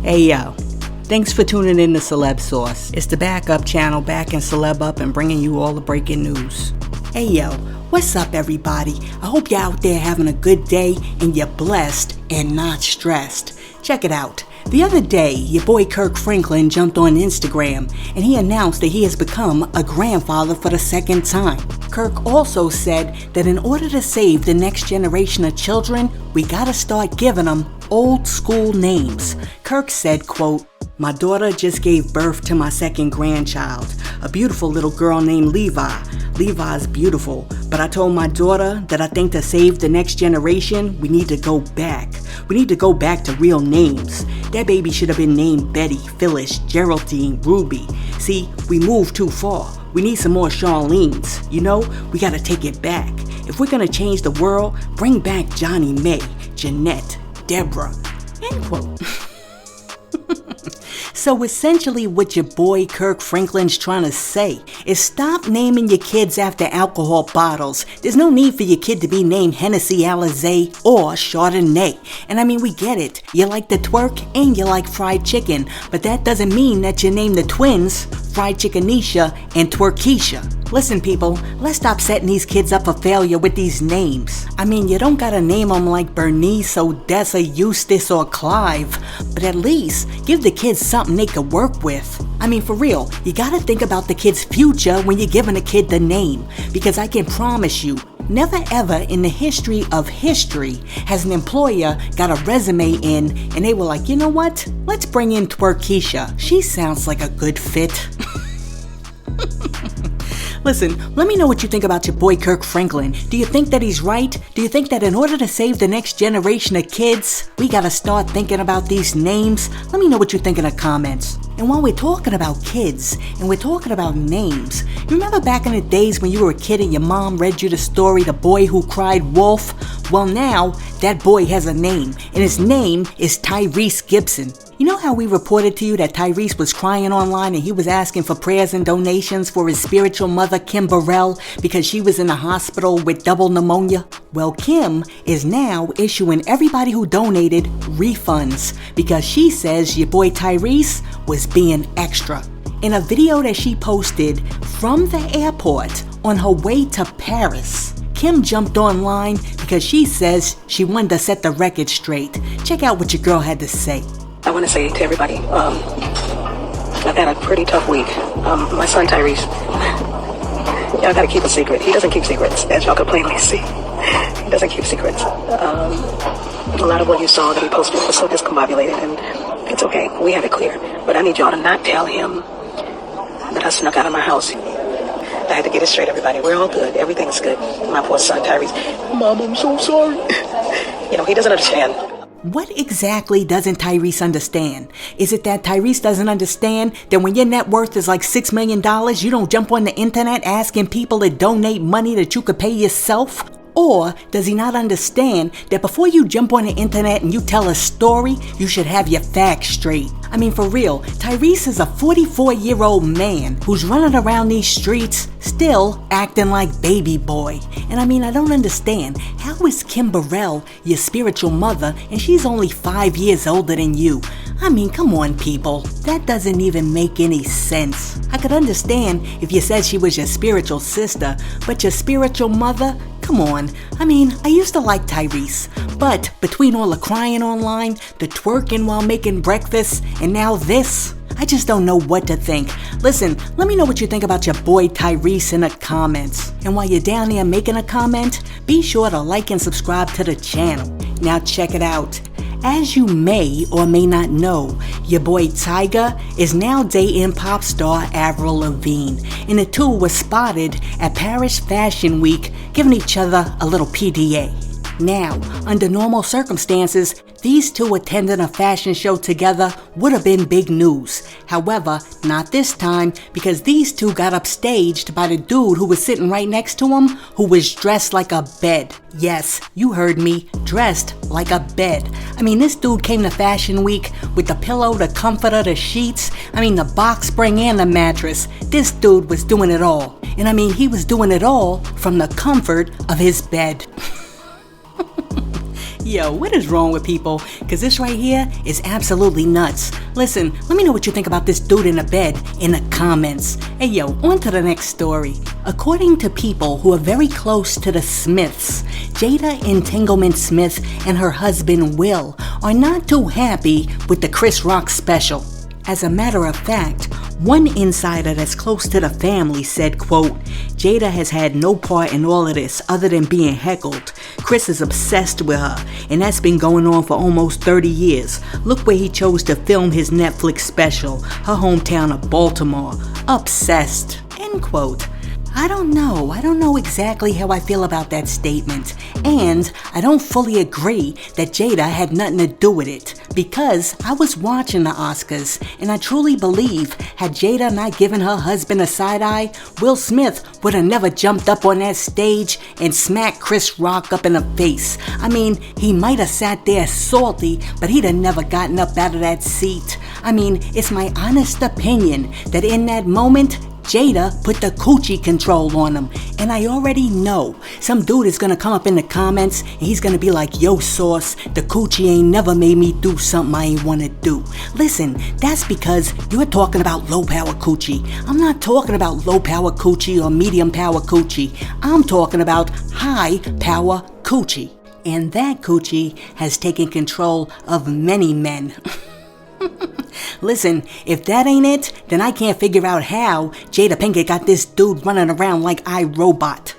Hey yo, thanks for tuning in to Celeb Source. It's the backup channel backing Celeb up and bringing you all the breaking news. Hey yo, what's up everybody? I hope you're out there having a good day and you're blessed and not stressed. Check it out. The other day, your boy Kirk Franklin jumped on Instagram and he announced that he has become a grandfather for the second time. Kirk also said that in order to save the next generation of children, we gotta start giving them old school names. Kirk said, quote, "My daughter just gave birth to my second grandchild, a beautiful little girl named Levi. Levi's beautiful, but I told my daughter that I think to save the next generation, we need to go back. We need to go back to real names. That baby should have been named Betty, Phyllis, Geraldine, Ruby. See, we moved too far. We need some more Charlene's. You know, we gotta take it back. If we're gonna change the world, bring back Johnny May, Jeanette, Deborah." End quote. So essentially what your boy Kirk Franklin's trying to say is stop naming your kids after alcohol bottles. There's no need for your kid to be named Hennessy Alizé or Chardonnay. And I mean, we get it. You like the twerk and you like fried chicken, but that doesn't mean that you name the twins Fried Chickenisha and Twerkisha. Listen people, let's stop setting these kids up for failure with these names. I mean, you don't gotta name them like Bernice, Odessa, Eustace, or Clive, but at least give the kids something they can work with. I mean, for real, you gotta think about the kid's future when you're giving a kid the name, because I can promise you, never ever in the history of history has an employer got a resume in and they were like, you know what? Let's bring in Twerkisha. She sounds like a good fit. Listen, let me know what you think about your boy Kirk Franklin. Do you think that he's right? Do you think that in order to save the next generation of kids, we gotta start thinking about these names? Let me know what you think in the comments. And while we're talking about kids, and we're talking about names, you remember back in the days when you were a kid and your mom read you the story, The Boy Who Cried Wolf? Well now, that boy has a name, and his name is Tyrese Gibson. You know how we reported to you that Tyrese was crying online and he was asking for prayers and donations for his spiritual mother, Kim Burrell, because she was in the hospital with double pneumonia? Well, Kim is now issuing everybody who donated refunds because she says your boy Tyrese was being extra. In a video that she posted from the airport on her way to Paris, Kim jumped online because she says she wanted to set the record straight. Check out what your girl had to say. I want to say to everybody, I've had a pretty tough week. My son Tyrese, y'all gotta keep a secret. He doesn't keep secrets, as y'all could plainly see. He doesn't keep secrets. A lot of what you saw that he posted was so discombobulated, and it's okay. We have it clear. But I need y'all to not tell him that I snuck out of my house. I had to get it straight, everybody. We're all good. Everything's good. My poor son Tyrese. Mom, I'm so sorry. You know, he doesn't understand. What exactly doesn't Tyrese understand? Is it that Tyrese doesn't understand that when your net worth is like $6 million, you don't jump on the internet asking people to donate money that you could pay yourself? Or does he not understand that before you jump on the internet and you tell a story, you should have your facts straight? I mean, for real, Tyrese is a 44-year-old man who's running around these streets still acting like baby boy. And I mean, I don't understand. How is Kim Burrell your spiritual mother and she's only 5 years older than you? I mean, come on, people. That doesn't even make any sense. I could understand if you said she was your spiritual sister, but your spiritual mother? Come on. I mean, I used to like Tyrese, but between all the crying online, the twerking while making breakfast, and now this, I just don't know what to think. Listen, let me know what you think about your boy Tyrese in the comments. And while you're down there making a comment, be sure to like and subscribe to the channel. Now check it out. As you may or may not know, your boy Tyger is now dating pop star Avril Levine, and the two were spotted at Paris Fashion Week giving each other a little PDA. Now, under normal circumstances, these two attending a fashion show together would have been big news. However, not this time, because these two got upstaged by the dude who was sitting right next to him, who was dressed like a bed. Yes, you heard me, dressed like a bed. I mean, this dude came to Fashion Week with the pillow, the comforter, the sheets, the box spring and the mattress. This dude was doing it all. And I mean, he was doing it all from the comfort of his bed. Yo, what is wrong with people? Cause this right here is absolutely nuts. Listen, let me know what you think about this dude in the bed in the comments. Hey yo, on to the next story. According to people who are very close to the Smiths, Jada Entanglement Smith and her husband Will are not too happy with the Chris Rock special. As a matter of fact, one insider that's close to the family said, quote, Jada has had no part in all of this other than being heckled. Chris is obsessed with her, and that's been going on for almost 30 years. Look where he chose to film his Netflix special, her hometown of Baltimore. Obsessed, end quote. I don't know exactly how I feel about that statement, and I don't fully agree that Jada had nothing to do with it, because I was watching the Oscars, and I truly believe had Jada not given her husband a side eye, Will Smith would have never jumped up on that stage and smacked Chris Rock up in the face. I mean, he might have sat there salty, but he'd have never gotten up out of that seat. I mean, it's my honest opinion that in that moment, Jada put the coochie control on him, and I already know some dude is gonna come up in the comments and he's gonna be like, yo Sauce, the coochie ain't never made me do something I ain't wanna do. Listen, that's because you're talking about low power coochie. I'm not talking about low power coochie or medium power coochie. I'm talking about high power coochie. And that coochie has taken control of many men. Listen, if that ain't it, then I can't figure out how Jada Pinkett got this dude running around like iRobot.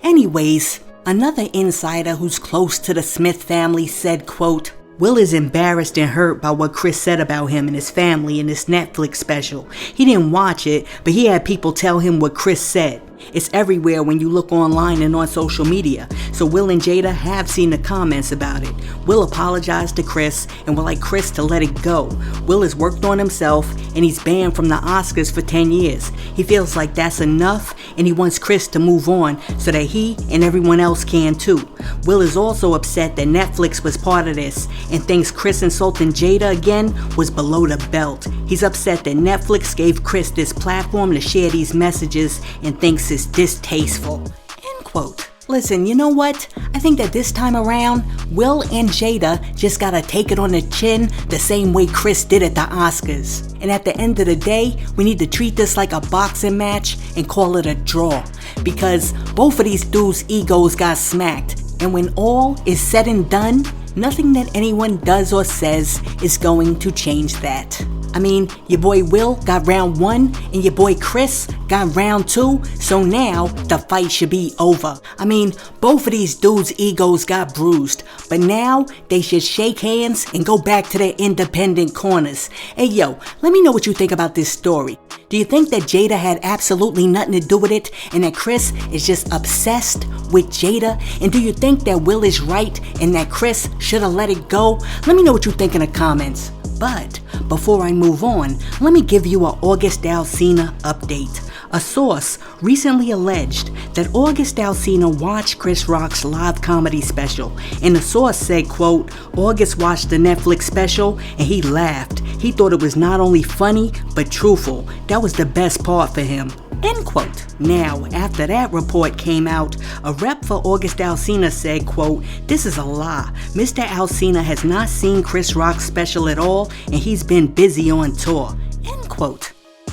Anyways, another insider who's close to the Smith family said, quote, Will is embarrassed and hurt by what Chris said about him and his family in this Netflix special. He didn't watch it, but he had people tell him what Chris said. It's everywhere when you look online and on social media. So Will and Jada have seen the comments about it. Will apologized to Chris and would like Chris to let it go. Will has worked on himself and he's banned from the Oscars for 10 years. He feels like that's enough and he wants Chris to move on so that he and everyone else can too. Will is also upset that Netflix was part of this and thinks Chris insulting Jada again was below the belt. He's upset that Netflix gave Chris this platform to share these messages and thinks it's distasteful. End quote. Listen, you know what? I think that this time around, Will and Jada just gotta take it on the chin the same way Chris did at the Oscars. And at the end of the day, we need to treat this like a boxing match and call it a draw. Because both of these dudes' egos got smacked. And when all is said and done, nothing that anyone does or says is going to change that. I mean, your boy Will got round 1 and your boy Chris got round 2, so now the fight should be over. I mean, both of these dudes' egos got bruised, but now they should shake hands and go back to their independent corners. Hey yo, let me know what you think about this story. Do you think that Jada had absolutely nothing to do with it and that Chris is just obsessed with Jada? And do you think that Will is right and that Chris should have let it go? Let me know what you think in the comments. But before I move on, let me give you an August Alsina update. A source recently alleged that August Alsina watched Chris Rock's live comedy special, and the source said, quote, August watched the Netflix special and he laughed. He thought it was not only funny, but truthful. That was the best part for him. End quote. Now, after that report came out, a rep for August Alsina said, quote, this is a lie. Mr. Alsina has not seen Chris Rock's special at all, and he's been busy on tour. End quote.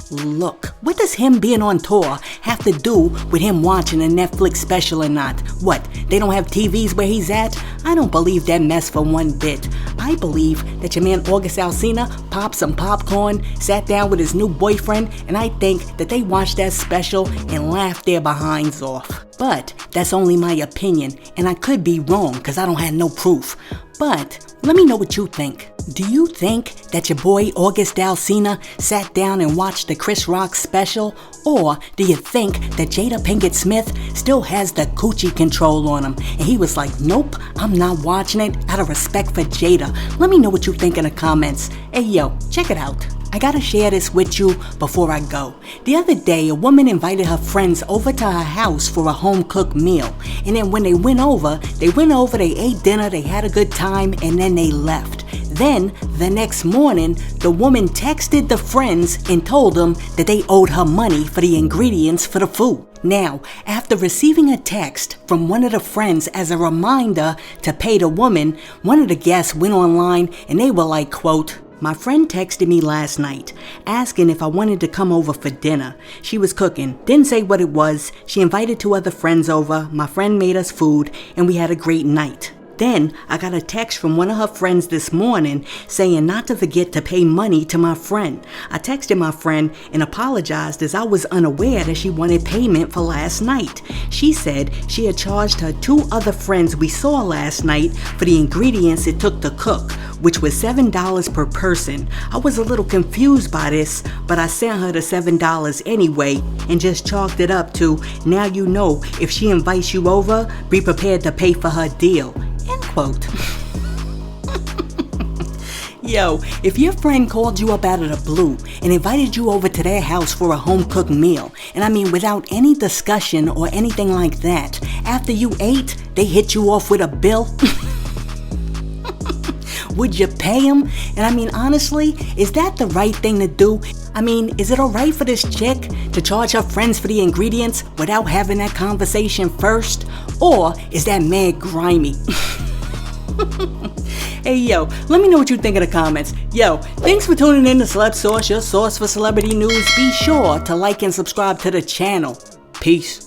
Look, what does him being on tour have to do with him watching a Netflix special or not? What, they don't have TVs where he's at? I don't believe that mess for one bit. I believe that your man August Alsina popped some popcorn, sat down with his new boyfriend, and I think that they watched that special and laughed their behinds off. But that's only my opinion, and I could be wrong because I don't have no proof. But let me know what you think. Do you think that your boy August Alsina sat down and watched the Chris Rock special? Or do you think that Jada Pinkett Smith still has the coochie control on him and he was like, nope, I'm not watching it out of respect for Jada? Let me know what you think in the comments. Hey yo, check it out. I gotta share this with you before I go. The other day, a woman invited her friends over to her house for a home-cooked meal. And then when they went over, they ate dinner, they had a good time, and then they left. Then, the next morning, the woman texted the friends and told them that they owed her money for the ingredients for the food. Now, after receiving a text from one of the friends as a reminder to pay the woman, one of the guests went online and they were like, quote, "My friend texted me last night asking if I wanted to come over for dinner. She was cooking, didn't say what it was. She invited 2 other friends over. My friend made us food and we had a great night. Then I got a text from one of her friends this morning saying not to forget to pay money to my friend. I texted my friend and apologized as I was unaware that she wanted payment for last night. She said she had charged her 2 other friends we saw last night for the ingredients it took to cook, which was $7 per person. I was a little confused by this, but I sent her the $7 anyway and just chalked it up to, now you know if she invites you over, be prepared to pay for her deal." End quote. Yo, if your friend called you up out of the blue and invited you over to their house for a home-cooked meal, and I mean without any discussion or anything like that, after you ate, they hit you off with a bill, would you pay them? And I mean, honestly, is that the right thing to do? I mean, is it alright for this chick to charge her friends for the ingredients without having that conversation first? Or is that mad grimy? Hey yo, let me know what you think in the comments. Yo, thanks for tuning in to Celeb Source, your source for celebrity news. Be sure to like and subscribe to the channel. Peace.